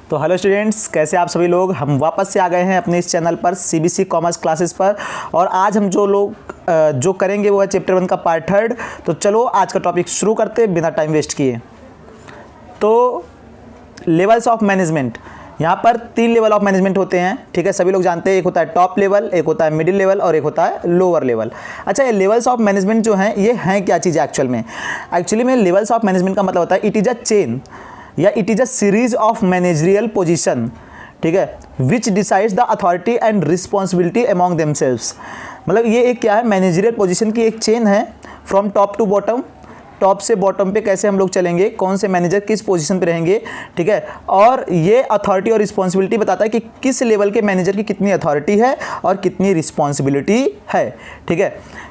तो hello students, कैसे आप सभी लोग। हम वापस से आ गए हैं अपने इस चैनल पर सीबीसी कॉमर्स क्लासेस पर। और आज हम जो करेंगे वो है चैप्टर 1 का पार्ट 3। तो चलो आज का टॉपिक शुरू करते हैं बिना टाइम वेस्ट किए। तो लेवल्स ऑफ मैनेजमेंट, यहाँ पर 3 लेवल ऑफ मैनेजमेंट होते हैं, ठीक है। सभी लोग जानते हैं, एक होता है टॉप लेवल, एक होता है मिडिल लेवल और एक होता है लोअर लेवल। अच्छा, ये लेवल्स ऑफ मैनेजमेंट जो हैं ये हैं क्या चीज़ एक्चुअली में लेवल्स ऑफ मैनेजमेंट का मतलब होता है इट इज़ अ चेन या it is a series of managerial position, ठीक है, विच decides the authority and responsibility among themselves. मतलब ये एक क्या है, मैनेजरियल पोजीशन की एक चेन है from top to bottom. Top से बॉटम पे कैसे हम लोग चलेंगे, कौन से मैनेजर किस पोजीशन पे रहेंगे, ठीक है। और ये अथॉरिटी और रिस्पॉन्सिबिलिटी बताता है कि किस लेवल के मैनेजर की कितनी अथॉरिटी है और कितनी रिस्पॉन्सिबिलिटी है, ठीक है।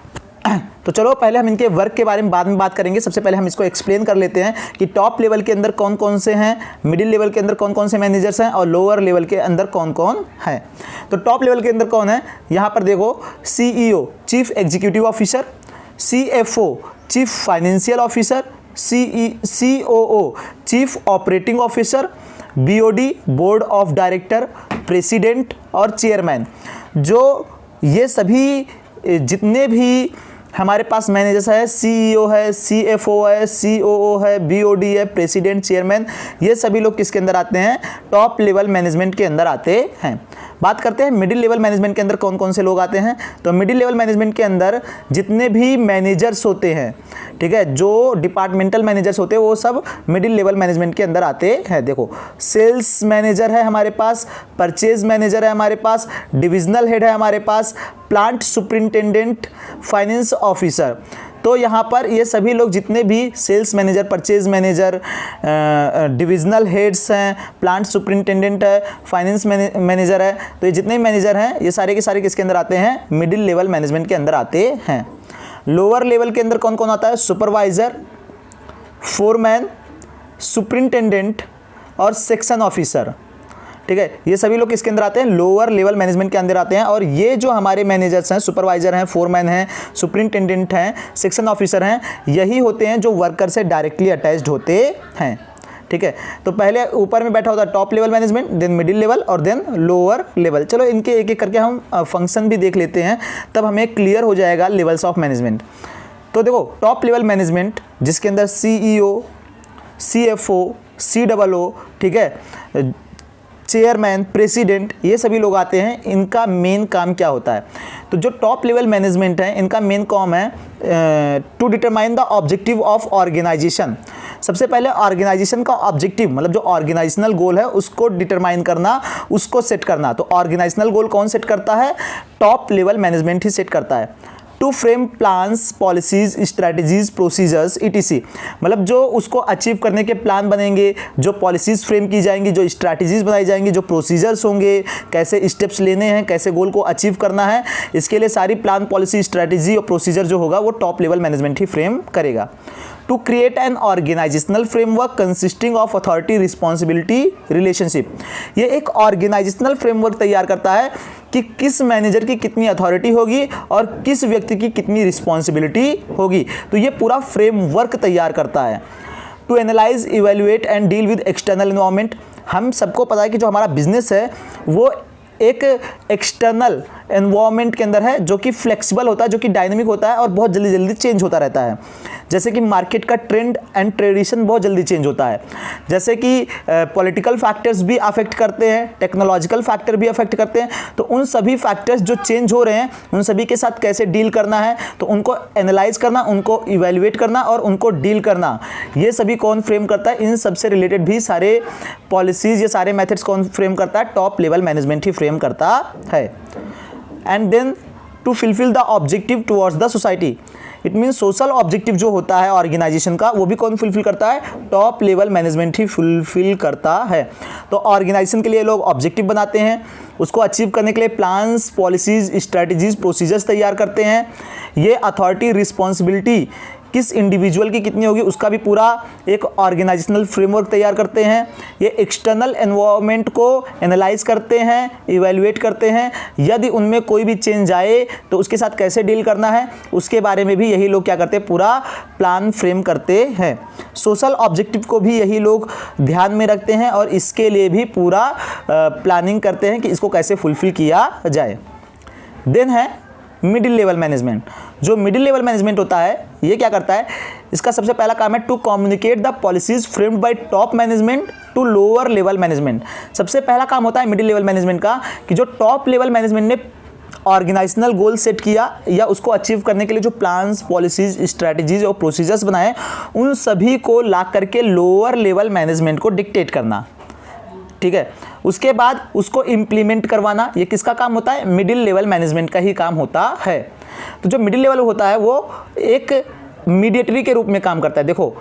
तो चलो पहले हम इनके वर्क के बारे में बाद में बात करेंगे। सबसे पहले हम इसको एक्सप्लेन कर लेते हैं कि टॉप लेवल के अंदर कौन कौन से हैं, मिडिल लेवल के अंदर कौन कौन से मैनेजर्स हैं और लोअर लेवल के अंदर कौन कौन हैं। तो टॉप लेवल के अंदर कौन है, यहाँ पर देखो, CEO chief executive officer, CFO chief financial officer, COO chief operating officer, BOD board of director, president और चेयरमैन। जो ये सभी जितने भी हमारे पास मैनेजर्स है, CEO है, CFO है, COO है, BOD है, प्रेसिडेंट, चेयरमैन, ये सभी लोग किसके अंदर आते हैं, टॉप लेवल मैनेजमेंट के अंदर आते हैं। बात करते हैं मिडिल लेवल मैनेजमेंट के अंदर कौन कौन से लोग आते हैं। तो मिडिल लेवल मैनेजमेंट के अंदर जितने भी मैनेजर्स होते हैं, ठीक है, जो डिपार्टमेंटल मैनेजर्स होते हैं वो सब मिडिल लेवल मैनेजमेंट के अंदर आते हैं। देखो, सेल्स मैनेजर है हमारे पास, परचेज मैनेजर है हमारे पास, डिविजनल हेड है हमारे पास, प्लांट सुपरिंटेंडेंट, फाइनेंस ऑफिसर। तो यहाँ पर ये सभी लोग जितने भी sales manager, purchase manager, divisional heads हैं, प्लांट सुपरिंटेंडेंट है, फाइनेंस मैनेजर है, तो ये जितने मैनेजर हैं ये सारे के सारे किसके अंदर आते हैं, मिडिल लेवल मैनेजमेंट के अंदर आते हैं। लोअर लेवल के अंदर कौन कौन आता है, सुपरवाइजर, फोरमैन, सुपरिंटेंडेंट और सेक्शन ऑफिसर, ठीक है। ये सभी लोग किसके अंदर आते हैं, लोअर लेवल मैनेजमेंट के अंदर आते हैं। और ये जो हमारे मैनेजर्स हैं, सुपरवाइजर हैं, फोरमैन हैं, सुपरिंटेंडेंट हैं, सेक्शन ऑफिसर हैं, यही होते हैं जो वर्कर से डायरेक्टली अटैच्ड होते हैं, ठीक है। तो पहले ऊपर में बैठा होता है top level management, then middle level और देन लोअर लेवल। चलो इनके एक एक करके हम फंक्शन भी देख लेते हैं, तब हमें क्लियर हो जाएगा लेवल्स ऑफ मैनेजमेंट। तो देखो, टॉप लेवल मैनेजमेंट जिसके अंदर CEO, CFO, COO, ठीक है, चेयरमैन, प्रेसिडेंट, ये सभी लोग आते हैं। इनका मेन काम क्या होता है, तो जो टॉप लेवल मैनेजमेंट है इनका मेन काम है to determine the objective of organisation. सबसे पहले ऑर्गेनाइजेशन का ऑब्जेक्टिव, मतलब जो ऑर्गेनाइजेशनल गोल है उसको डिटरमाइन करना, उसको सेट करना। तो ऑर्गेनाइजेशनल गोल कौन सेट करता है, टॉप लेवल मैनेजमेंट ही सेट करता है। To frame plans, policies, strategies, procedures ETC, मतलब जो उसको अचीव करने के प्लान बनेंगे, जो पॉलिसीज फ्रेम की जाएंगी, जो स्ट्रैटेजीज बनाई जाएंगी, जो प्रोसीजर्स होंगे, कैसे स्टेप्स लेने हैं, कैसे गोल को अचीव करना है, इसके लिए सारी प्लान, पॉलिसी, स्ट्रैटेजी और प्रोसीजर जो होगा वो टॉप लेवल मैनेजमेंट ही फ्रेम करेगा। To create an organisational framework consisting of authority responsibility relationship, ये एक ऑर्गेनाइजेशनल फ्रेमवर्क तैयार करता है कि किस मैनेजर की कितनी अथॉरिटी होगी और किस व्यक्ति की कितनी रिस्पॉन्सिबिलिटी होगी। तो ये पूरा फ्रेमवर्क तैयार करता है। To analyse, evaluate and deal with external environment, हम सबको पता है कि जो हमारा बिजनेस है वो एक एक्सटर्नल एनवायरनमेंट के अंदर है, जो कि फ्लेक्सिबल होता है, जो कि डायनेमिक होता है और बहुत जल्दी जल्दी चेंज होता रहता है। जैसे कि मार्केट का ट्रेंड एंड ट्रेडिशन बहुत जल्दी चेंज होता है। जैसे कि पॉलिटिकल फैक्टर्स भी अफेक्ट करते हैं, टेक्नोलॉजिकल फैक्टर भी अफेक्ट करते हैं। तो उन सभी फैक्टर्स जो चेंज हो रहे हैं उन सभी के साथ कैसे डील करना है, तो उनको एनालाइज करना, उनको इवेल्युएट करना और उनको डील करना, ये सभी कौन फ्रेम करता है। इन सबसे रिलेटेड भी सारे पॉलिसीज, ये सारे मेथड्स कौन फ्रेम करता है, टॉप लेवल मैनेजमेंट ही फ्रेम करता है। And then to fulfil the objective towards the society, it mean social objective जो होता है ऑर्गेनाइजेशन का वो भी कौन फुलफिल करता है, टॉप लेवल मैनेजमेंट ही फुलफिल करता है। तो ऑर्गेनाइजेशन के लिए लोग ऑब्जेक्टिव बनाते हैं, उसको अचीव करने के लिए प्लान्स, पॉलिसीज, स्ट्रैटेजीज, प्रोसीजर्स तैयार करते हैं। ये अथॉरिटी, रिस्पॉन्सिबिलिटी किस इंडिविजुअल की कितनी होगी उसका भी पूरा एक ऑर्गेनाइजेशनल फ्रेमवर्क तैयार करते हैं। ये एक्सटर्नल एनवायरनमेंट को एनालाइज करते हैं, इवैल्यूएट करते हैं, यदि उनमें कोई भी चेंज आए तो उसके साथ कैसे डील करना है उसके बारे में भी यही लोग क्या करते हैं, पूरा प्लान फ्रेम करते हैं। सोशल ऑब्जेक्टिव को भी यही लोग ध्यान में रखते हैं और इसके लिए भी पूरा प्लानिंग करते हैं कि इसको कैसे फुलफिल किया जाए। देन है मिडिल लेवल मैनेजमेंट। जो मिडिल लेवल मैनेजमेंट होता है ये क्या करता है, इसका सबसे पहला काम है to communicate the policies framed by top management to lower level management. सबसे पहला काम होता है मिडिल लेवल मैनेजमेंट का कि जो टॉप लेवल मैनेजमेंट ने ऑर्गेनाइजेशनल गोल सेट किया या उसको अचीव करने के लिए जो प्लान्स, पॉलिसीज, स्ट्रैटेजीज और प्रोसीजर्स बनाए उन सभी को ला करके लोअर लेवल मैनेजमेंट को डिक्टेट करना। ठीक है, उसके बाद उसको इम्प्लीमेंट करवाना, ये किसका काम होता है, मिडिल लेवल मैनेजमेंट का ही काम होता है। तो जो मिडिल लेवल होता है वो एक मीडिएटरी के रूप में काम करता है। देखो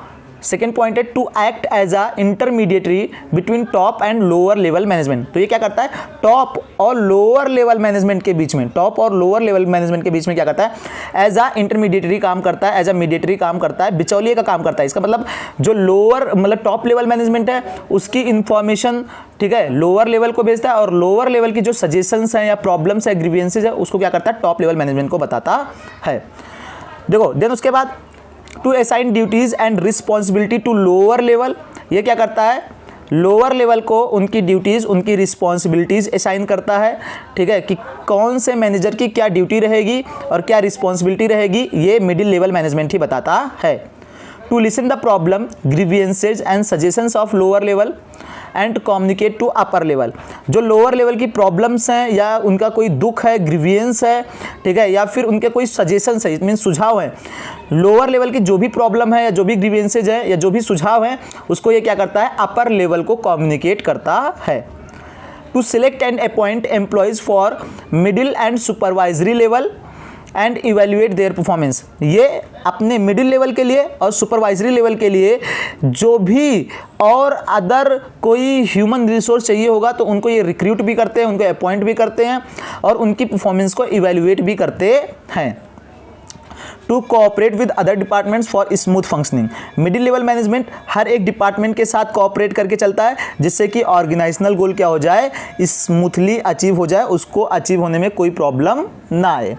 सेकेंड पॉइंट है to act as a intermediatory between top and lower level management. तो ये क्या करता है, टॉप और लोअर लेवल मैनेजमेंट के बीच में, टॉप और लोअर लेवल मैनेजमेंट के बीच में क्या करता है, एज अ इंटरमीडिएटरी काम करता है, एज अ मीडिएटरी काम करता है, बिचौलिए का काम करता है। इसका मतलब जो लोअर मतलब टॉप लेवल मैनेजमेंट है उसकी इंफॉर्मेशन, ठीक है, लोअर लेवल को भेजता है और लोअर लेवल की जो सजेशंस हैं या प्रॉब्लम्स है, ग्रीवियंसेस है, उसको क्या करता है, टॉप लेवल मैनेजमेंट को बताता है। देखो देन उसके बाद to assign duties and responsibility to lower level. ये क्या करता है, लोअर लेवल को उनकी ड्यूटीज़, उनकी रिस्पॉन्सिबिलिटीज़ असाइन करता है। ठीक है, कि कौन से मैनेजर की क्या ड्यूटी रहेगी और क्या रिस्पॉन्सिबिलिटी रहेगी, ये मिडिल लेवल मैनेजमेंट ही बताता है। To listen the problem, grievances and suggestions of lower level and communicate to upper level. जो लोअर लेवल की प्रॉब्लम्स हैं या उनका कोई दुख है, ग्रीवियंस है, ठीक है, या फिर उनके कोई सजेशंस है, इट मीन सुझाव हैं, लोअर लेवल की जो भी प्रॉब्लम है या जो भी ग्रीवियंसेज है या जो भी सुझाव हैं उसको ये क्या करता है, अपर लेवल को कम्युनिकेट करता है। To select and appoint employees for middle and supervisory level and evaluate their performance. ये अपने मिडिल लेवल के लिए और सुपरवाइजरी लेवल के लिए जो भी और अदर कोई ह्यूमन रिसोर्स चाहिए होगा तो उनको ये रिक्रूट भी करते हैं, उनको अपॉइंट भी करते हैं और उनकी परफॉर्मेंस को इवेल्युएट भी करते हैं। To cooperate with other departments for smooth functioning. Middle level management हर एक डिपार्टमेंट के साथ कोऑपरेट करके चलता है जिससे कि ऑर्गेनाइजेशनल गोल क्या हो जाए, स्मूथली अचीव हो जाए, उसको अचीव होने में कोई प्रॉब्लम ना आए।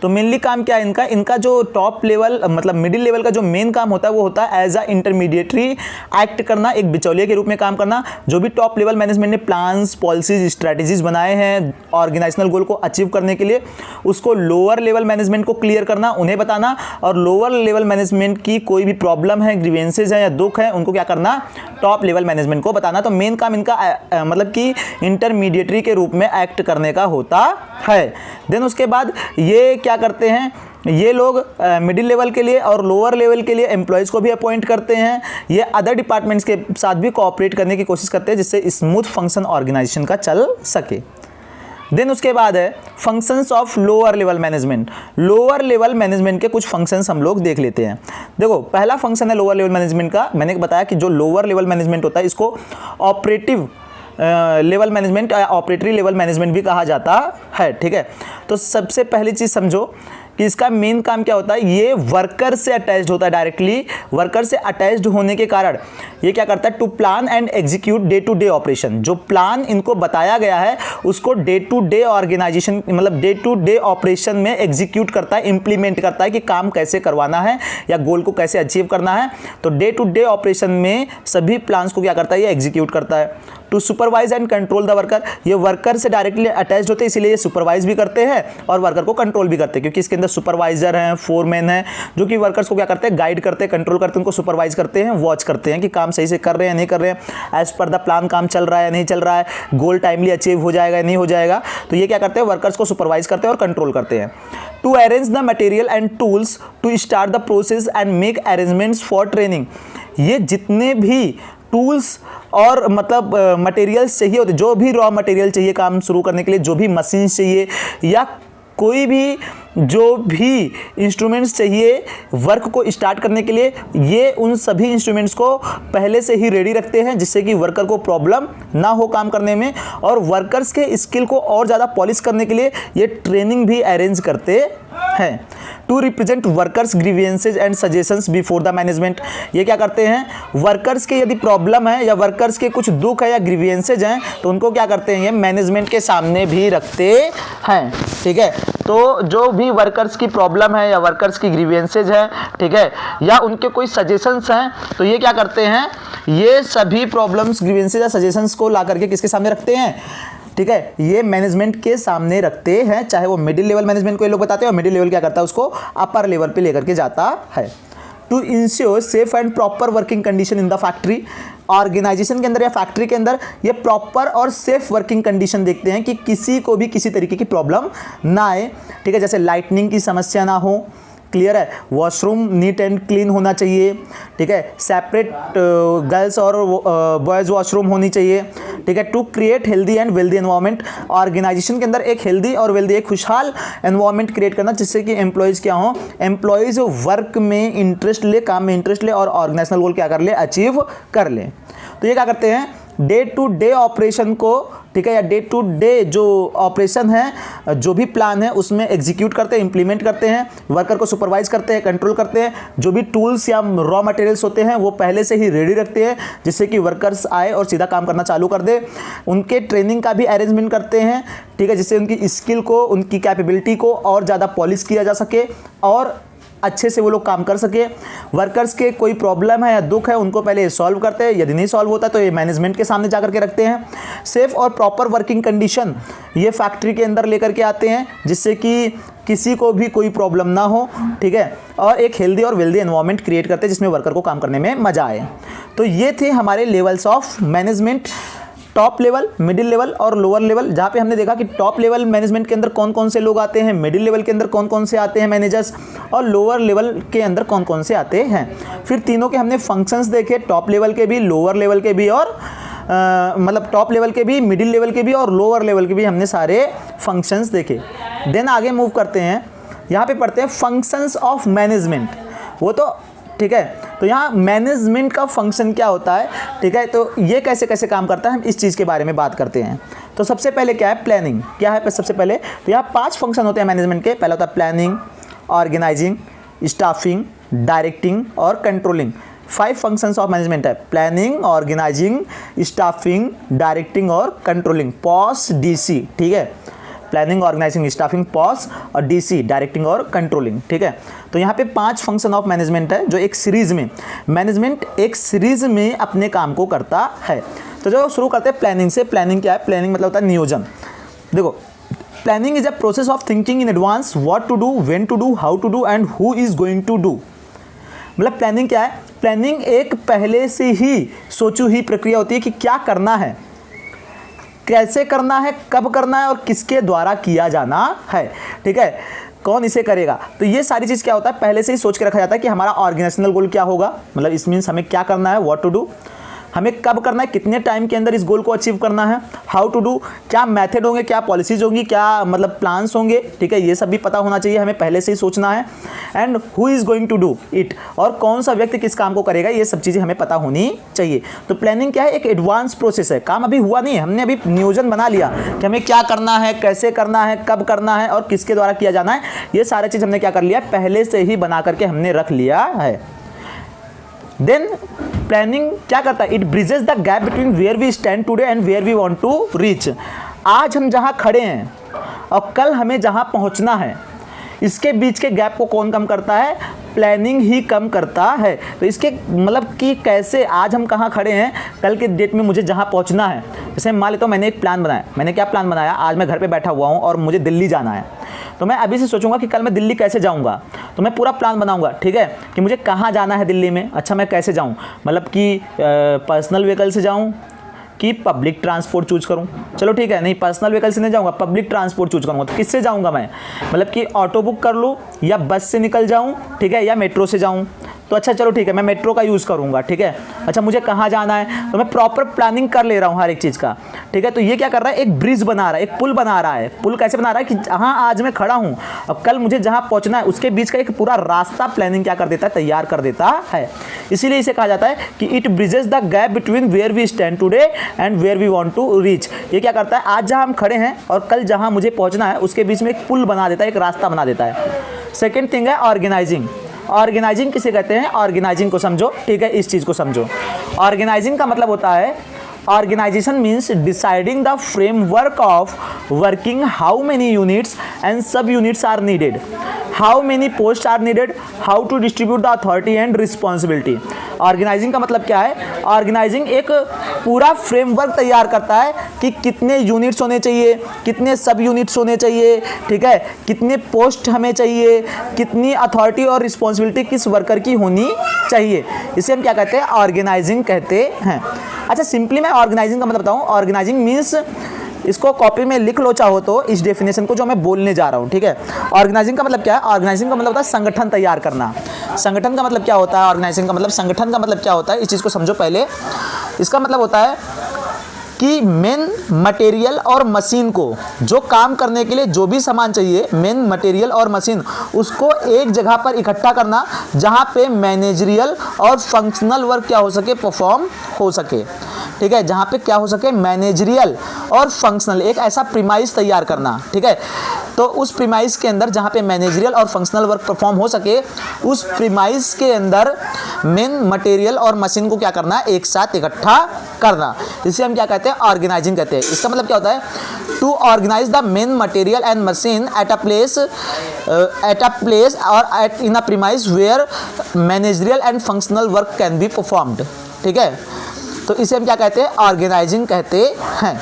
तो मेनली काम क्या है इनका, इनका जो टॉप लेवल मतलब मिडिल लेवल का जो मेन काम होता है वो होता है एज अ इंटरमीडिएटरी एक्ट करना, एक बिचौलिए के रूप में काम करना। जो भी टॉप लेवल मैनेजमेंट ने प्लान्स, पॉलिसीज, स्ट्रैटेजीज बनाए हैं ऑर्गेनाइजेशनल गोल को अचीव करने के लिए, उसको लोअर लेवल मैनेजमेंट को क्लियर करना, उन्हें बताना, और लोअर लेवल मैनेजमेंट की कोई भी प्रॉब्लम है, ग्रीवेंसेज है या दुख है, उनको क्या करना, टॉप लेवल मैनेजमेंट को बताना। तो मेन काम इनका मतलब कि इंटरमीडिएटरी के रूप में एक्ट करने का होता है। देन उसके बाद ये क्या करते हैं, ये लोग मिडिल लेवल के लिए और लोअर लेवल के लिए एम्प्लॉयज़ को भी अपॉइंट करते हैं। ये अदर डिपार्टमेंट्स के साथ भी कोऑपरेट करने की कोशिश करते हैं जिससे स्मूथ फंक्शन ऑर्गेनाइजेशन का चल सके। देन उसके बाद है functions of lower level management. Lower level management के कुछ फंक्शंस हम लोग देख लेते हैं। देखो पहला फंक्शन है लोअर लेवल मैनेजमेंट का, मैंने बताया कि जो लोअर लेवल मैनेजमेंट होता है इसको operative level management, operatory level management भी कहा जाता है। ठीक है, तो सबसे पहली चीज़ समझो कि इसका मेन काम क्या होता है, ये वर्कर से अटैच्ड होता है, डायरेक्टली वर्कर से अटैच्ड होने के कारण ये क्या करता है, to plan and execute day to day operation. जो प्लान इनको बताया गया है उसको डे टू डे ऑर्गेनाइजेशन मतलब डे टू डे ऑपरेशन में एग्जीक्यूट करता है, इंप्लीमेंट करता है कि काम कैसे करवाना है या गोल को कैसे अचीव करना है। तो डे टू डे ऑपरेशन में सभी प्लान्स को क्या करता है, ये एग्जीक्यूट करता है। To supervise and control the worker, ये वर्कर से डायरेक्टली अटैच्ड होते हैं इसीलिए ये सुपरवाइज भी करते हैं और वर्कर को कंट्रोल भी करते हैं, क्योंकि इसके अंदर सुपरवाइजर हैं, फोरमैन हैं, जो कि वर्कर्स को क्या करते हैं, गाइड करते हैं, कंट्रोल करते हैं, उनको सुपरवाइज करते हैं, वॉच करते हैं कि काम सही से कर रहे हैं नहीं कर रहे हैं, एज पर द प्लान काम चल रहा है नहीं चल रहा है, गोल टाइमली अचीव हो जाएगा नहीं हो जाएगा। तो ये क्या करते हैं, वर्कर्स को सुपरवाइज करते हैं और कंट्रोल करते हैं। To arrange the material and tools to start the process and make arrangements for training. ये जितने भी टूल्स और मतलब मटेरियल्स चाहिए होते, जो भी रॉ मटेरियल चाहिए काम शुरू करने के लिए, जो भी मशीन्स चाहिए या कोई भी जो भी इंस्ट्रूमेंट्स चाहिए वर्क को स्टार्ट करने के लिए, ये उन सभी इंस्ट्रूमेंट्स को पहले से ही रेडी रखते हैं जिससे कि वर्कर को प्रॉब्लम ना हो काम करने में। और वर्कर्स के स्किल को और ज़्यादा पॉलिश करने के लिए ये ट्रेनिंग भी अरेंज करते है। To represent workers grievances and suggestions before the management, ये क्या करते हैं, वर्कर्स के यदि प्रॉब्लम है या वर्कर्स के कुछ दुख है या ग्रीवियंसेज हैं तो उनको क्या करते हैं, ये मैनेजमेंट के सामने भी रखते हैं। ठीक है, तो जो भी वर्कर्स की प्रॉब्लम है या वर्कर्स की ग्रीवियंसेज है, ठीक है, या उनके कोई सजेशंस हैं तो ये क्या करते हैं, ये सभी प्रॉब्लम्स ग्रीवियंसेज या सजेशंस को ला करके किसके सामने रखते हैं, ठीक है, ये मैनेजमेंट के सामने रखते हैं। चाहे वो मिडिल लेवल मैनेजमेंट को ये लोग बताते हैं और मिडिल लेवल क्या करता है, उसको अपर लेवल पे लेकर के जाता है। To ensure safe and proper working condition in the factory, organisation के अंदर या फैक्ट्री के अंदर ये प्रॉपर और सेफ वर्किंग कंडीशन देखते हैं कि किसी को भी किसी तरीके की प्रॉब्लम ना आए। ठीक है, जैसे लाइटनिंग की समस्या ना हो, क्लियर है, वॉशरूम नीट एंड क्लीन होना चाहिए। ठीक है, सेपरेट गर्ल्स और बॉयज़ वॉशरूम होनी चाहिए। ठीक है, to create healthy and wealthy environment, organisation के अंदर एक हेल्दी और वेल्दी, एक खुशहाल एनवायरनमेंट क्रिएट करना जिससे कि एम्प्लॉयज़ क्या हों, एम्प्लॉयज़ वर्क में इंटरेस्ट ले, काम में इंटरेस्ट ले और ऑर्गेनाइजेशनल गोल क्या कर ले, अचीव कर ले। तो ये क्या करते हैं, डे टू डे ऑपरेशन को, ठीक है, या डे टू डे जो ऑपरेशन है, जो भी प्लान है उसमें एग्जीक्यूट करते हैं, इंप्लीमेंट करते हैं, वर्कर को सुपरवाइज करते हैं, कंट्रोल करते हैं, जो भी टूल्स या रॉ मटेरियल्स होते हैं वो पहले से ही रेडी रखते हैं जिससे कि वर्कर्स आए और सीधा काम करना चालू कर दे। उनके ट्रेनिंग का भी अरेंजमेंट करते हैं, ठीक है, जिससे उनकी स्किल को, उनकी कैपेबिलिटी को और ज़्यादा पॉलिश किया जा सके और अच्छे से वो लोग काम कर सके। वर्कर्स के कोई प्रॉब्लम है या दुख है उनको पहले सॉल्व करते हैं, यदि नहीं सॉल्व होता तो ये मैनेजमेंट के सामने जा करके रखते हैं। सेफ और प्रॉपर वर्किंग कंडीशन ये फैक्ट्री के अंदर लेकर के आते हैं जिससे कि किसी को भी कोई प्रॉब्लम ना हो। ठीक है, और एक हेल्दी और वेल्दी एनवायरनमेंट क्रिएट करते हैं जिसमें वर्कर को काम करने में मज़ा आए। तो ये थे हमारे levels of management, top level, middle level और लोअर लेवल, जहाँ पे हमने देखा कि टॉप लेवल मैनेजमेंट के अंदर कौन कौन से लोग आते हैं, मिडिल लेवल के अंदर कौन कौन से आते हैं मैनेजर्स, और लोअर लेवल के अंदर कौन कौन से आते हैं। फिर तीनों के हमने फंक्शंस देखे, टॉप लेवल के भी, लोअर लेवल के भी, और मतलब टॉप लेवल के भी, मिडिल लेवल के भी और लोअर लेवल के भी हमने सारे फंक्शंस देखे। देन आगे मूव करते हैं, यहाँ पे पढ़ते हैं फंक्शंस ऑफ मैनेजमेंट। वो तो ठीक है, तो यहाँ मैनेजमेंट का फंक्शन क्या होता है, ठीक है, तो ये कैसे कैसे काम करता है हम इस चीज़ के बारे में बात करते हैं। तो सबसे पहले क्या है, प्लानिंग। क्या है सबसे पहले, तो यहाँ 5 फंक्शन होते हैं मैनेजमेंट के। पहला होता है प्लानिंग, ऑर्गेनाइजिंग, स्टाफिंग, डायरेक्टिंग और कंट्रोलिंग। 5 फंक्शंस ऑफ मैनेजमेंट है, प्लानिंग, ऑर्गेनाइजिंग, स्टाफिंग, डायरेक्टिंग और कंट्रोलिंग, पॉस DC। ठीक है, प्लानिंग, ऑर्गेनाइजिंग, स्टाफिंग, पॉस और DC, डायरेक्टिंग और कंट्रोलिंग। ठीक है, तो यहाँ पे 5 फंक्शन ऑफ मैनेजमेंट है जो एक सीरीज़ में, मैनेजमेंट एक सीरीज़ में अपने काम को करता है। तो जो शुरू करते हैं प्लानिंग से। प्लानिंग क्या है, प्लानिंग मतलब होता है नियोजन। देखो, planning is a process of thinking in advance what to do, when to do, how to do and who is going to do. मतलब प्लानिंग क्या है, प्लानिंग एक पहले से ही सोची हुई प्रक्रिया होती है कि क्या करना है, कैसे करना है, कब करना है और किसके द्वारा किया जाना है। ठीक है, कौन इसे करेगा। तो ये सारी चीज़ क्या होता है, पहले से ही सोच के रखा जाता है कि हमारा ऑर्गेनाइजेशनल गोल क्या होगा, मतलब इस मीन्स हमें क्या करना है, व्हाट टू डू, हमें कब करना है, कितने टाइम के अंदर इस गोल को अचीव करना है, हाउ टू डू, क्या मेथड होंगे, क्या पॉलिसीज होंगी, क्या मतलब प्लान्स होंगे। ठीक है, ये सब भी पता होना चाहिए, हमें पहले से ही सोचना है। And who is going to do it, और कौन सा व्यक्ति किस काम को करेगा, ये सब चीज़ें हमें पता होनी चाहिए। तो प्लानिंग क्या है, एक एडवांस प्रोसेस है, काम अभी हुआ नहीं है, हमने अभी नियोजन बना लिया कि हमें क्या करना है, कैसे करना है, कब करना है और किसके द्वारा किया जाना है। ये सारा चीज़ हमने क्या कर लिया, पहले से ही बना करके हमने रख लिया है। देन प्लानिंग क्या करता है, it bridges the gap between where we stand today and where we want to reach. आज हम जहां खड़े हैं और कल हमें जहां पहुंचना है, इसके बीच के गैप को कौन कम करता है, प्लानिंग ही कम करता है। तो इसके मतलब कि कैसे आज हम कहाँ खड़े हैं, कल के डेट में मुझे जहाँ पहुँचना है। जैसे मान लेता हूँ मैंने एक प्लान बनाया, मैंने क्या प्लान बनाया, आज मैं घर पे बैठा हुआ हूँ और मुझे दिल्ली जाना है, तो मैं अभी से सोचूंगा कि कल मैं दिल्ली कैसे जाऊंगा। तो मैं पूरा प्लान बनाऊंगा, ठीक है, कि मुझे कहाँ जाना है दिल्ली में। अच्छा, मैं कैसे जाऊँ, मतलब कि पर्सनल व्हीकल से जाऊँ कि पब्लिक ट्रांसपोर्ट चूज करूं। चलो ठीक है, नहीं पर्सनल व्हीकल से नहीं जाऊंगा, पब्लिक ट्रांसपोर्ट चूज करूंगा। तो किससे जाऊंगा मैं, मतलब कि ऑटो बुक कर लूं या बस से निकल जाऊं, ठीक है, या मेट्रो से जाऊं। तो अच्छा चलो ठीक है, मैं मेट्रो का यूज़ करूँगा, ठीक है। अच्छा मुझे कहाँ जाना है, तो मैं प्रॉपर प्लानिंग कर ले रहा हूँ हर एक चीज़ का, ठीक है। तो ये क्या कर रहा है, एक ब्रिज बना रहा है, एक पुल बना रहा है। पुल कैसे बना रहा है कि जहाँ आज मैं खड़ा हूँ अब कल मुझे जहाँ पहुँचना है उसके बीच का एक पूरा रास्ता प्लानिंग क्या कर देता है, तैयार कर देता है। इसीलिए इसे कहा जाता है कि it bridges the gap between where we stand today and where we want to reach. ये क्या करता है, आज जहाँ हम खड़े हैं और कल जहाँ मुझे पहुँचना है उसके बीच में एक पुल बना देता है, एक रास्ता बना देता है। सेकेंड थिंग है ऑर्गेनाइजिंग। ऑर्गेनाइजिंग किसे कहते हैं, ऑर्गेनाइजिंग को समझो, ठीक है, इस चीज़ को समझो। ऑर्गेनाइजिंग का मतलब होता है, organisation means deciding the framework of working, how many units and sub units are needed, how many post are needed, how to distribute the authority and responsibility. Organising का मतलब क्या है, ऑर्गेनाइजिंग एक पूरा फ्रेमवर्क तैयार करता है कि कितने यूनिट्स होने चाहिए, कितने सब यूनिट्स होने चाहिए, ठीक है, कितने पोस्ट हमें चाहिए, कितनी अथॉरिटी और रिस्पॉन्सिबिलिटी किस वर्कर की होनी चाहिए। इसे हम क्या कहते हैं, ऑर्गेनाइजिंग कहते हैं। अच्छा सिंपली मैं ऑर्गेनाइजिंग का मतलब बताऊं, ऑर्गेनाइजिंग मीन्स, इसको कॉपी में लिख लो चाहो तो, इस डेफिनेशन को जो मैं बोलने जा रहा हूँ, ठीक है। ऑर्गेनाइजिंग का मतलब क्या है, ऑर्गेनाइजिंग का मतलब होता है संगठन तैयार करना। संगठन का मतलब क्या होता है, ऑर्गेनाइजिंग का मतलब, संगठन का मतलब क्या होता है, इस चीज़ को समझो पहले। इसका मतलब होता है कि मेन मटेरियल और मशीन को, जो काम करने के लिए जो भी सामान चाहिए, मेन मटेरियल और मशीन, उसको एक जगह पर इकट्ठा करना जहाँ पे मैनेजरियल और फंक्शनल वर्क क्या हो सके, परफॉर्म हो सके, ठीक है। जहाँ पे क्या हो सके, मैनेजरियल और फंक्शनल, एक ऐसा प्रीमाइस तैयार करना, ठीक है। तो उस प्रीमाइस के अंदर जहाँ पे मैनेजरियल और फंक्शनल वर्क परफॉर्म हो सके, उस प्रीमाइस के अंदर मेन मटेरियल और मशीन को क्या करना है, एक साथ इकट्ठा करना। इसे हम क्या कहते हैं, ऑर्गेनाइजिंग कहते हैं। इसका मतलब क्या होता है, to organise the men material and machine at a place और at in a premise where managerial and functional work can be performed, ठीक है। तो इसे हम क्या कहते हैं, ऑर्गेनाइजिंग कहते हैं।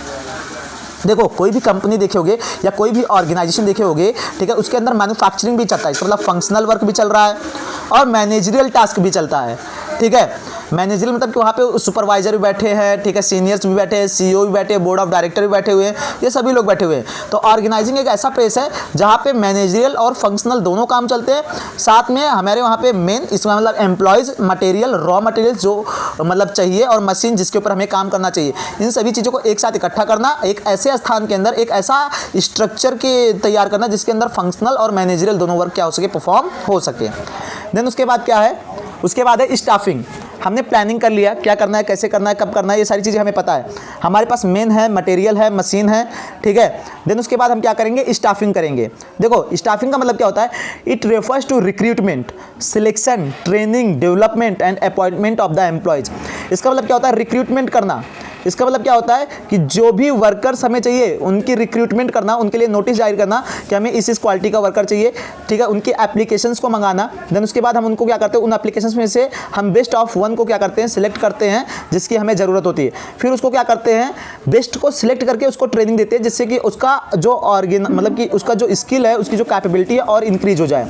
देखो कोई भी कंपनी देखे होगे या कोई भी ऑर्गेनाइजेशन देखे होगे, ठीक है, उसके अंदर मैन्युफैक्चरिंग भी चलता है, इसका मतलब फंक्शनल वर्क भी चल रहा है और मैनेजरियल टास्क भी चलता है, ठीक है। मैनेजरियल मतलब कि वहाँ पे सुपरवाइजर भी बैठे हैं, ठीक है, सीनियर्स भी बैठे हैं, सीईओ भी बैठे हैं, बोर्ड ऑफ डायरेक्टर भी बैठे हुए हैं, ये सभी लोग बैठे हुए हैं। तो ऑर्गेनाइजिंग एक ऐसा प्लेस है जहाँ पे मैनेजरियल और फंक्शनल दोनों काम चलते हैं। साथ में हमारे वहाँ पे मेन, इसका मतलब एम्प्लॉयज़, मटेरियल, रॉ मटेरियल जो मतलब चाहिए और मशीन जिसके ऊपर हमें काम करना चाहिए, इन सभी चीज़ों को एक साथ इकट्ठा करना, एक ऐसे स्थान के अंदर एक ऐसा स्ट्रक्चर के तैयार करना जिसके अंदर फंक्शनल और मैनेजरियल दोनों वर्क क्या हो सके, परफॉर्म हो सके। देन उसके बाद क्या है, उसके बाद है स्टाफिंग। हमने प्लानिंग कर लिया, क्या करना है, कैसे करना है, कब करना है, ये सारी चीज़ें हमें पता है। हमारे पास मेन है, मटेरियल है, मशीन है, ठीक है। देन उसके बाद हम क्या करेंगे, स्टाफिंग करेंगे। देखो स्टाफिंग का मतलब क्या होता है, it refers to recruitment, selection, training, development and appointment of the employees. इसका मतलब क्या होता है, रिक्रूटमेंट करना। इसका मतलब क्या होता है कि जो भी वर्कर्स हमें चाहिए उनकी रिक्रूटमेंट करना, उनके लिए नोटिस जारी करना कि हमें इस क्वालिटी का वर्कर चाहिए, ठीक है, उनकी एप्लीकेशंस को मंगाना। देन उसके बाद हम उनको क्या करते हैं, उन एप्लीकेशंस में से हम बेस्ट ऑफ वन को क्या करते हैं, सिलेक्ट करते हैं जिसकी हमें ज़रूरत होती है। फिर उसको क्या करते हैं, बेस्ट को सिलेक्ट करके उसको ट्रेनिंग देते हैं जिससे कि उसका जो मतलब कि उसका जो स्किल है, उसकी जो कैपेबिलिटी है और इंक्रीज हो जाए।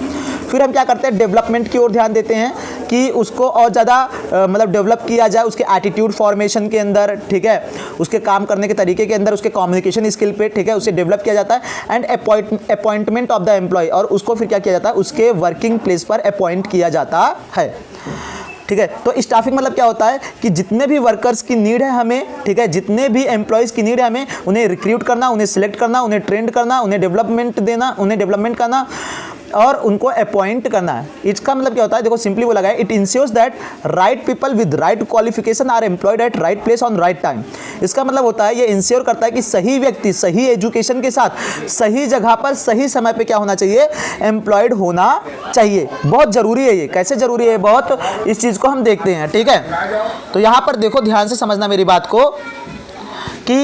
फिर हम क्या करते हैं, डेवलपमेंट की ओर ध्यान देते हैं कि उसको और ज़्यादा मतलब डेवलप किया जाए उसके एटीट्यूड फॉर्मेशन के अंदर, ठीक है, उसके काम करने के तरीके के अंदर, उसके कम्युनिकेशन स्किल पे, ठीक है, उसे डेवलप किया जाता है। And appointment of the employee, और उसको फिर क्या किया जाता है, उसके वर्किंग प्लेस पर अपॉइंट किया जाता है, ठीक है। तो स्टाफिंग मतलब क्या होता है कि जितने भी वर्कर्स की नीड है हमें, ठीक है, जितने भी एम्प्लॉयज़ की नीड है हमें, उन्हें रिक्रूट करना, उन्हें सिलेक्ट करना, उन्हें ट्रेंड करना, उन्हें डेवलपमेंट देना, उन्हें डेवलपमेंट करना और उनको अपॉइंट करना है। इसका मतलब क्या होता है, देखो सिंपली बोला गया, it ensures that right people with right qualification are employed at right place on right time. इसका मतलब होता है, ये इंश्योर करता है कि सही व्यक्ति सही एजुकेशन के साथ सही जगह पर सही समय पे क्या होना चाहिए, एम्प्लॉयड होना चाहिए। बहुत ज़रूरी है ये। कैसे ज़रूरी है बहुत, इस चीज़ को हम देखते हैं, ठीक है। तो यहाँ पर देखो ध्यान से समझना मेरी बात को कि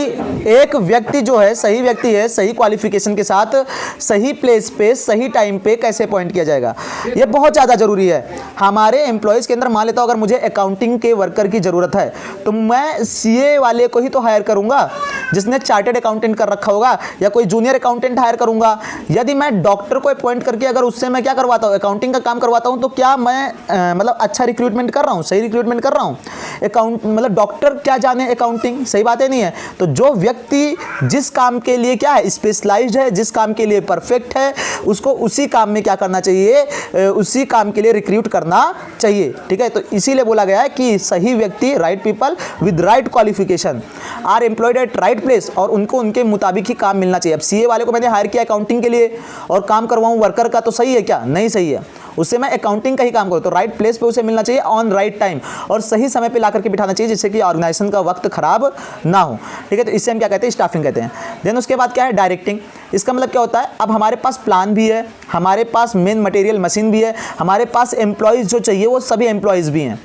एक व्यक्ति जो है, सही व्यक्ति है, सही क्वालिफिकेशन के साथ सही प्लेस पे सही टाइम पे कैसे अपॉइंट किया जाएगा, ये बहुत ज़्यादा ज़रूरी है। हमारे एम्प्लॉयज़ के अंदर मान लेता हूँ अगर मुझे अकाउंटिंग के वर्कर की ज़रूरत है तो मैं सीए वाले को ही तो हायर करूँगा, जिसने चार्टेड अकाउंटेंट कर रखा होगा या कोई जूनियर अकाउंटेंट हायर करूंगा। यदि मैं डॉक्टर को अपॉइंट करके अगर उससे मैं क्या करवाता हूँ, अकाउंटिंग का काम करवाता हूँ, तो क्या मैं मतलब अच्छा रिक्रूटमेंट कर रहा हूँ, सही रिक्रूटमेंट कर रहा हूँ? अकाउंट मतलब डॉक्टर क्या जाने अकाउंटिंग, सही बात है नहीं है। तो जो व्यक्ति जिस काम के लिए क्या है स्पेशलाइज्ड है, जिस काम के लिए परफेक्ट है, उसको उसी काम में क्या करना चाहिए, उसी काम के लिए रिक्रूट करना चाहिए। ठीक है, तो इसीलिए बोला गया है कि सही व्यक्ति, right people with right qualification are employed at right place, और उनको उनके मुताबिक ही काम मिलना चाहिए। अब सीए वाले को मैंने हायर किया अकाउंटिंग के लिए और काम करवाऊं वर्कर का, तो सही है क्या? नहीं सही है। उससे मैं अकाउंटिंग का ही काम करूँ तो राइट प्लेस पे उसे मिलना चाहिए ऑन राइट टाइम, और सही समय पे ला करके बिठाना चाहिए, जिससे कि ऑर्गेनाइजेशन का वक्त खराब ना हो। ठीक है, तो इससे हम क्या कहते हैं, स्टाफिंग कहते हैं। देन उसके बाद क्या है, डायरेक्टिंग। इसका मतलब क्या होता है, अब हमारे पास प्लान भी है, हमारे पास मेन मटेरियल मशीन भी है, हमारे पास एम्प्लॉयज़ जो चाहिए वो सभी एम्प्लॉयज़ भी हैं।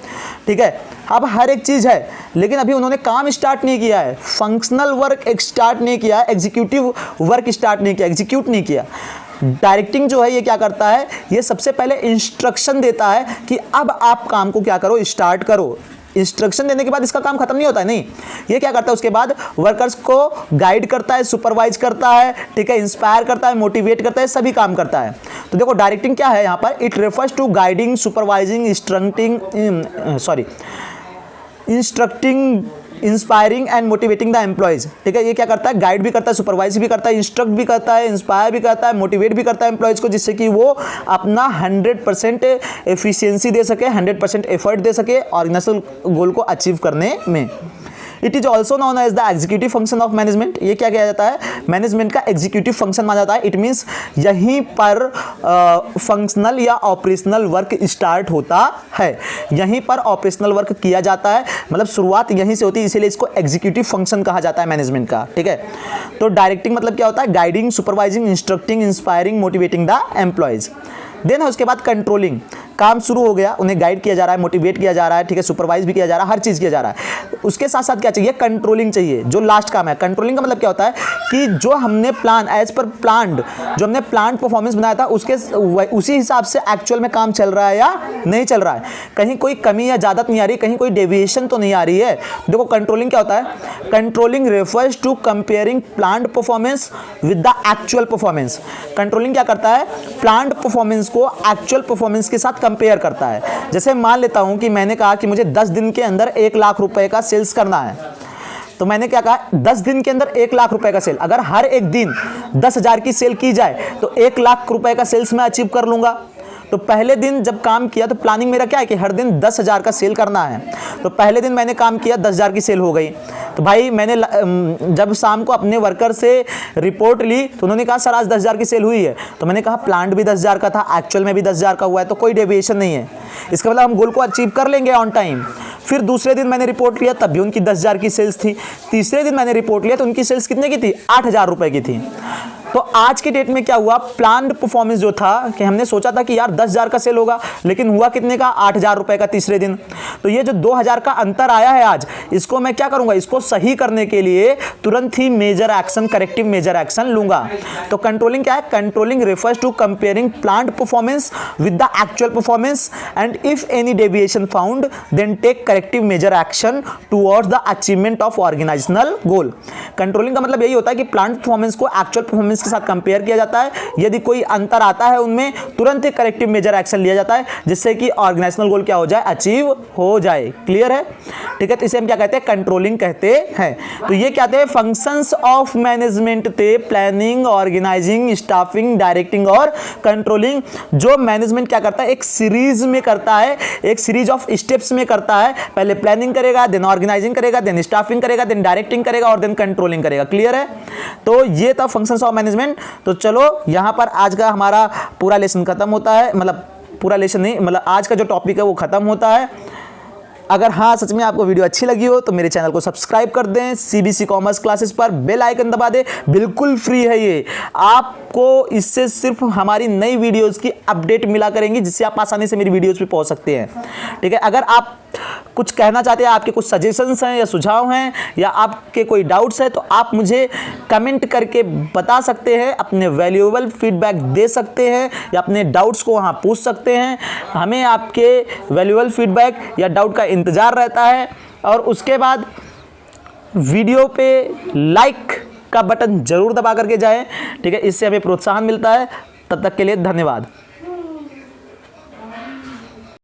ठीक है, अब हर एक चीज़ है, लेकिन अभी उन्होंने काम स्टार्ट नहीं किया है, फंक्शनल वर्क स्टार्ट नहीं किया है, एग्जीक्यूटिव वर्क स्टार्ट नहीं किया, एग्जीक्यूट नहीं किया। डायरेक्टिंग जो है ये क्या करता है, ये सबसे पहले इंस्ट्रक्शन देता है कि अब आप काम को क्या करो, स्टार्ट करो। इंस्ट्रक्शन देने के बाद इसका काम खत्म नहीं होता है, नहीं, ये क्या करता है, उसके बाद वर्कर्स को गाइड करता है, सुपरवाइज करता है, ठीक है, इंस्पायर करता है, मोटिवेट करता है, सभी काम करता है। तो देखो डायरेक्टिंग क्या है यहाँ पर, it refers to guiding, supervising, instructing, inspiring and motivating the employees. ठीक है, ये क्या करता है, गाइड भी करता है, सुपरवाइज भी करता है, इंस्ट्रक्ट भी करता है, इंस्पायर भी करता है, मोटिवेट भी करता है एम्प्लॉयज़ को, जिससे कि वो अपना 100% एफिशिएंसी दे सके, 100% एफर्ट दे सके ऑर्गेनाइजेशनल गोल को अचीव करने में। It is also known as the executive function of management. ये क्या किया जाता है, मैनेजमेंट का एग्जीक्यूटिव फंक्शन माना जाता है। इट मीन्स यहीं पर फंक्शनल या ऑपरेशनल वर्क स्टार्ट होता है, यहीं पर ऑपरेशनल वर्क किया जाता है, मतलब शुरुआत यहीं से होती है, इसीलिए इसको एग्जीक्यूटिव फंक्शन कहा जाता है मैनेजमेंट का। ठीक है, तो डायरेक्टिंग मतलब क्या होता है, guiding, supervising, instructing, inspiring, motivating the employees. Then है उसके बाद कंट्रोलिंग, काम शुरू हो गया, उन्हें गाइड किया जा रहा है, मोटिवेट किया जा रहा है, ठीक है, सुपरवाइज भी किया जा रहा है, हर चीज़ किया जा रहा है। उसके साथ साथ क्या चाहिए, कंट्रोलिंग चाहिए, जो लास्ट काम है। कंट्रोलिंग का मतलब क्या होता है कि जो हमने प्लान एज पर प्लान्ड, जो हमने प्लान परफॉर्मेंस बनाया था उसके उसी हिसाब से एक्चुअल में काम चल रहा है या नहीं चल रहा है, कहीं कोई कमी या ज़्यादा नहीं आ रही, कहीं कोई डेविएशन तो नहीं आ रही है। देखो कंट्रोलिंग क्या होता है, controlling refers to comparing planned performance with the actual performance. Controlling क्या करता है, प्लान्ड परफॉर्मेंस को एक्चुअल परफॉर्मेंस के साथ कंपेयर करता है। जैसे मान लेता हूं कि मैंने कहा कि मुझे 10 दिन के अंदर 1 लाख रुपए का सेल्स करना है, तो मैंने क्या कहा, 10 दिन के अंदर 1 लाख रुपए का सेल, अगर हर एक दिन 10,000 की सेल की जाए तो 1 लाख रुपए का सेल्स मैं अचीव कर लूंगा। तो पहले दिन जब काम किया तो प्लानिंग मेरा क्या है कि हर दिन 10,000 का सेल करना है, तो पहले दिन मैंने काम किया, 10,000 की सेल हो गई। तो भाई मैंने जब शाम को अपने वर्कर से रिपोर्ट ली तो उन्होंने कहा सर आज 10,000 की सेल हुई है, तो मैंने कहा प्लान्ड भी 10,000 का था, एक्चुअल में भी 10,000 का हुआ है, तो कोई डेविएशन नहीं है, इसका मतलब हम गोल को अचीव कर लेंगे ऑन टाइम। फिर दूसरे दिन मैंने रिपोर्ट लिया, तब भी उनकी 10,000 की सेल्स थी। तीसरे दिन मैंने रिपोर्ट लिया तो उनकी सेल्स कितने की थी, 8,000 रुपए की थी। तो आज के डेट में क्या हुआ, प्लान्ड परफॉर्मेंस जो था कि हमने सोचा था कि यार 10,000 का सेल होगा, लेकिन हुआ कितने का, 8,000 रुपए का तीसरे दिन। तो ये जो 2,000 का अंतर आया है आज, इसको मैं क्या करूंगा, इसको सही करने के लिए तुरंत ही measure action, corrective measure action लूंगा। तो कंट्रोलिंग क्या है, controlling refers to comparing planned performance with the actual performance and if any deviation found then take corrective measure action towards the achievement of organisational goal. Controlling का मतलब यही होता है कि प्लान्ड परफॉर्मेंस को एक्चुअल परफॉर्मेंस के साथ compare किया जाता है, यदि कोई अंतर आता है उनमें तुरंत ही करेक्टिव मेजर एक्शन लिया जाता है, जिससे कि ऑर्गेनाइजेशनल गोल क्या हो जाए, अचीव हो जाए। क्लियर है, ठीक है, तो इसे हम क्या कहते हैं, कंट्रोलिंग कहते हैं। तो ये क्या थे, फंक्शंस ऑफ मैनेजमेंट थे, प्लानिंग, ऑर्गेनाइजिंग, स्टाफिंग, डायरेक्टिंग और कंट्रोलिंग, जो मैनेजमेंट क्या करता है, एक सीरीज में करता है, एक सीरीज ऑफ स्टेप्स में करता है। पहले प्लानिंग करेगा, देन ऑर्गेनाइजिंग करेगा, देन स्टाफिंग करेगा, देन डायरेक्टिंग करेगा और देन कंट्रोलिंग करेगा। क्लियर है, तो ये था फंक्शंस ऑफ मैनेजमेंट। तो चलो यहां पर आज का हमारा पूरा लेसन खत्म होता है, मतलब पूरा लेसन नहीं, मतलब आज का जो टॉपिक है वो खत्म होता है। अगर हाँ सच में आपको वीडियो अच्छी लगी हो तो मेरे चैनल को सब्सक्राइब कर दें, सीबीसी कॉमर्स क्लासेस पर बेल आइकन दबा दें, बिल्कुल फ्री है ये। आपको इससे सिर्फ हमारी नई वीडियोस की अपडेट मिला करेंगी, जिससे आप आसानी से मेरी वीडियोस पे पहुंच सकते हैं। ठीक है, अगर आप कुछ कहना चाहते हैं, आपके कुछ सजेशंस हैं या सुझाव हैं या आपके कोई डाउट्स हैं, तो आप मुझे कमेंट करके बता सकते हैं, अपने वैल्यूएबल फीडबैक दे सकते हैं या अपने डाउट्स को वहाँ पूछ सकते हैं। हमें आपके वैल्यूएबल फीडबैक या डाउट का इंतज़ार रहता है। और उसके बाद वीडियो पे लाइक का बटन जरूर दबा करके जाएं, ठीक है, इससे हमें प्रोत्साहन मिलता है। तब तक के लिए धन्यवाद।